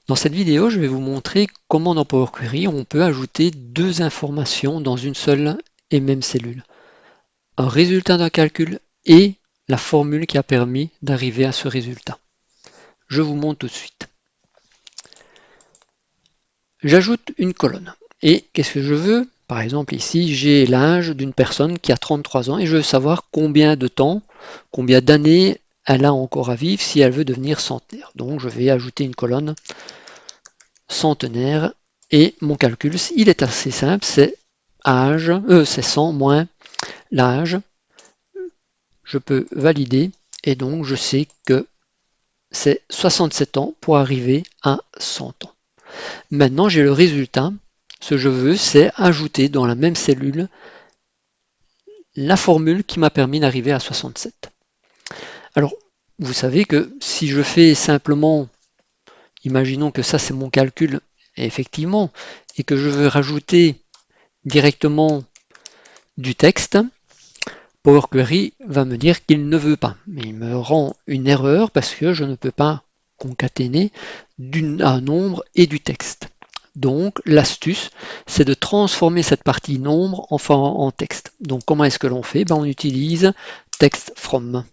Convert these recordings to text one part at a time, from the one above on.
Dans cette vidéo, je vais vous montrer comment dans Power Query on peut ajouter deux informations dans une seule et même cellule. Un résultat d'un calcul et la formule qui a permis d'arriver à ce résultat. Je vous montre tout de suite. J'ajoute une colonne. Et qu'est-ce que je veux? Par exemple ici, j'ai l'âge d'une personne qui a 33 ans et je veux savoir combien de temps, combien d'années elle a encore à vivre si elle veut devenir centenaire. Donc je vais ajouter une colonne centenaire et mon calcul, il est assez simple, c'est âge, c'est 100 moins l'âge. Je peux valider et donc je sais que c'est 67 ans pour arriver à 100 ans. Maintenant, j'ai le résultat. Ce que je veux, c'est ajouter dans la même cellule la formule qui m'a permis d'arriver à 67. Alors, vous savez que si je fais simplement, imaginons que ça c'est mon calcul, effectivement, et que je veux rajouter directement du texte, Power Query va me dire qu'il ne veut pas. Mais il me rend une erreur parce que je ne peux pas concaténer un nombre et du texte. Donc l'astuce, c'est de transformer cette partie nombre en texte. Donc comment est-ce que l'on fait? On utilise text from.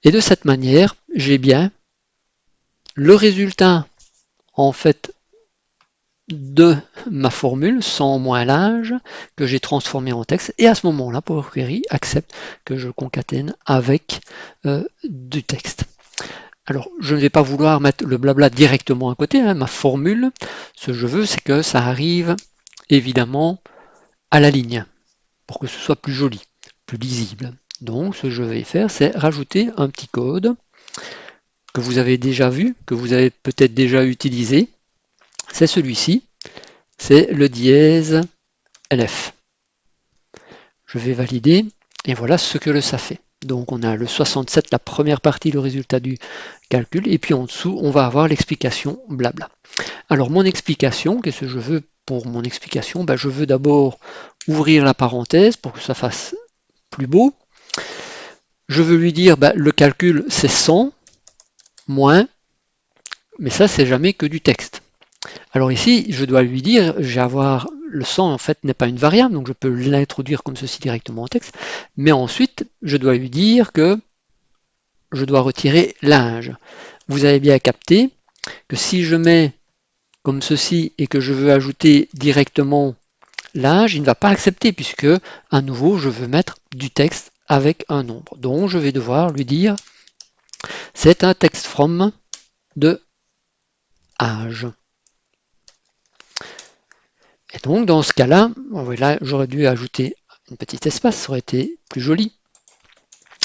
Et de cette manière, j'ai bien le résultat en fait de ma formule sans moins l'âge que j'ai transformé en texte, et à ce moment-là Power Query accepte que je concatène avec du texte. Alors je ne vais pas vouloir mettre le blabla directement à côté, ma formule, ce que je veux c'est que ça arrive évidemment à la ligne pour que ce soit plus joli, plus lisible. Donc ce que je vais faire c'est rajouter un petit code que vous avez déjà vu, que vous avez peut-être déjà utilisé, c'est celui-ci, c'est le dièse LF. Je vais valider et voilà ce que ça fait. Donc on a le 67, la première partie, le résultat du calcul, et puis en dessous on va avoir l'explication blabla. Alors mon explication, qu'est-ce que je veux pour mon explication? Je veux d'abord ouvrir la parenthèse pour que ça fasse plus beau. Je veux lui dire le calcul c'est 100 moins, mais ça c'est jamais que du texte. Alors ici, je dois lui dire, je vais avoir le 100 en fait n'est pas une variable, donc je peux l'introduire comme ceci directement en texte, mais ensuite je dois lui dire que je dois retirer l'âge. Vous avez bien capté que si je mets comme ceci et que je veux ajouter directement l'âge, il ne va pas accepter puisque à nouveau je veux mettre du texte avec un nombre. Donc je vais devoir lui dire c'est un text from de âge. Et donc dans ce cas-là, voilà, j'aurais dû ajouter un petit espace, ça aurait été plus joli.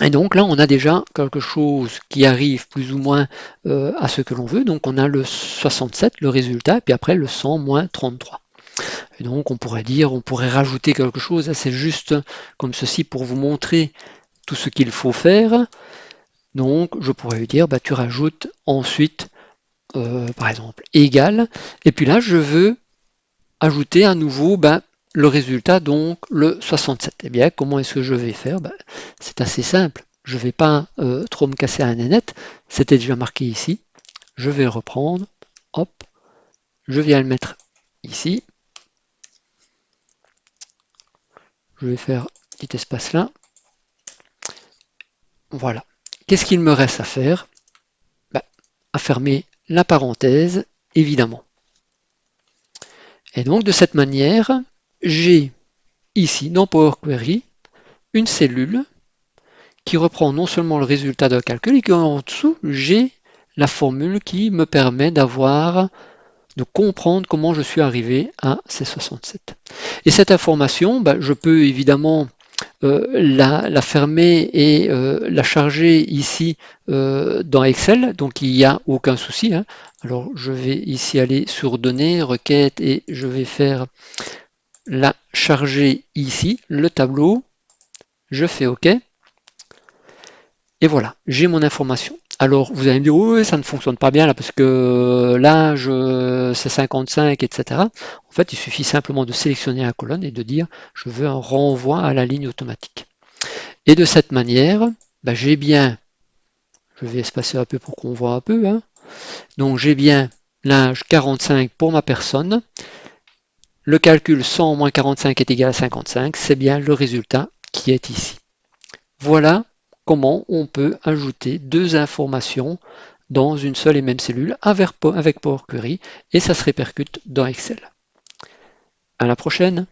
Et donc là, on a déjà quelque chose qui arrive plus ou moins à ce que l'on veut. Donc on a le 67, le résultat, puis après le 100 moins 33. Et donc on pourrait dire, on pourrait rajouter quelque chose. C'est juste comme ceci pour vous montrer tout ce qu'il faut faire. Donc je pourrais lui dire, tu rajoutes ensuite, par exemple, égal. Et puis là, je veux ajouter à nouveau le résultat, donc le 67. Eh bien, comment est-ce que je vais faire? C'est assez simple. Je ne vais pas trop me casser la nénette. C'était déjà marqué ici. Je vais reprendre. Hop. Je viens le mettre ici. Je vais faire un petit espace là. Voilà. Qu'est-ce qu'il me reste à faire? À fermer la parenthèse, évidemment. Et donc, de cette manière, j'ai ici, dans Power Query, une cellule qui reprend non seulement le résultat d'un calcul, et qu'en dessous, j'ai la formule qui me permet de comprendre comment je suis arrivé à ces 67. Et cette information, je peux évidemment la fermer et la charger ici dans Excel, donc il n'y a aucun souci. Alors je vais ici aller sur Données, Requêtes, et je vais faire la charger ici, le tableau, je fais OK. Et voilà, j'ai mon information. Alors vous allez me dire, oui, ça ne fonctionne pas bien là parce que l'âge c'est 55, etc. En fait, il suffit simplement de sélectionner la colonne et de dire, je veux un renvoi à la ligne automatique. Et de cette manière, j'ai bien, je vais espacer un peu pour qu'on voit un peu, Donc j'ai bien l'âge 45 pour ma personne. Le calcul 100 moins 45 est égal à 55, c'est bien le résultat qui est ici. Voilà comment on peut ajouter deux informations dans une seule et même cellule avec Power Query et ça se répercute dans Excel. À la prochaine!